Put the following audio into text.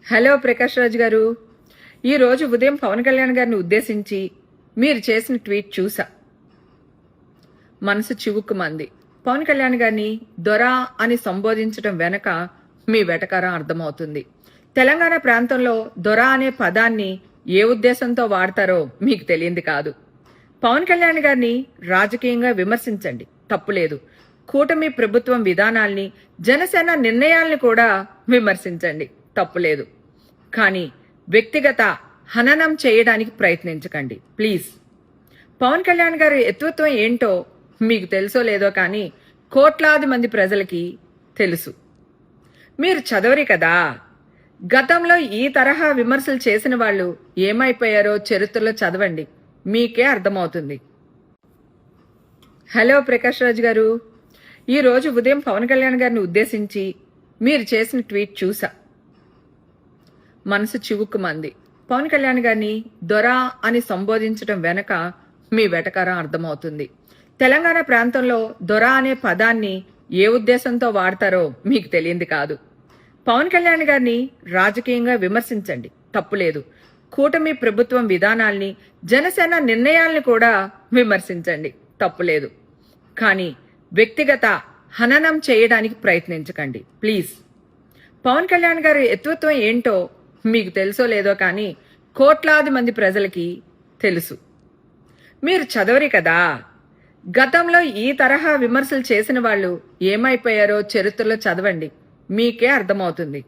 Hello Prakash Raj గారు. ఈరోజు ఉదయం పవన్ కళ్యాణ్ గారిని ఉద్దేశించి మీరు చేసిన ట్వీట్ చూసా. మనసు చివుక్కుమంది. పవన్ కళ్యాణ్ గారిని దొరా అని సంబోధించడం వెనక మీ వెటకారం అర్థమవుతుంది. తెలంగాణ ప్రాంతంలో దొరా అనే పదాన్ని ఏ ఉద్దేశంతో వాడతారో మీకు తెలియంది కాదు. పవన్ కళ్యాణ్ గారిని రాజకీయంగా విమర్శించండి, తప్పులేదు. కూటమి ప్రభుత్వం విధానాల్ని, జనసేన నిర్ణయాల్ని కూడా విమర్శించండి, తప్పులేదు. కానీ వ్యక్తిగత హననం చేయడానికి ప్రయత్నించకండి ప్లీజ్. పవన్ కళ్యాణ్ గారి ఎత్వత్వం ఏంటో మీకు తెలుసో లేదో కానీ కోట్లాది మంది ప్రజలకి తెలుసు. మీరు చదవరి కదా. గతంలో ఈ తరహా విమర్శలు చేసిన వాళ్ళు ఏమైపోయారో చరిత్రలో చదవండి, మీకే అర్థమవుతుంది. హలో ప్రకాష్ రాజ్ గారు. ఈరోజు ఉదయం పవన్ కళ్యాణ్ గారిని ఉద్దేశించి మీరు చేసిన ట్వీట్ చూసా. మనసు చివుక్కుమంది. పవన్ కళ్యాణ్ గారిని దొరా అని సంబోధించడం వెనక మీ వెటకారం అర్థమవుతుంది. తెలంగాణ ప్రాంతంలో దొరా అనే పదాన్ని ఏ ఉద్దేశంతో వాడతారో మీకు తెలియంది కాదు. పవన్ కళ్యాణ్ గారిని రాజకీయంగా విమర్శించండి, తప్పులేదు. కూటమి ప్రభుత్వం విధానాల్ని, జనసేన నిర్ణయాల్ని కూడా విమర్శించండి, తప్పులేదు. కానీ వ్యక్తిగత హననం చేయడానికి ప్రయత్నించకండి ప్లీజ్. పవన్ కళ్యాణ్ గారి ఎత్వత్వం ఏంటో మీకు తెలుసో లేదో కానీ కోట్లాది మంది ప్రజలకి తెలుసు. మీరు చదవరి కదా. గతంలో ఈ తరహా విమర్శలు చేసిన వాళ్ళు ఏమైపోయారో చరిత్రలో చదవండి, మీకే అర్థమవుతుంది.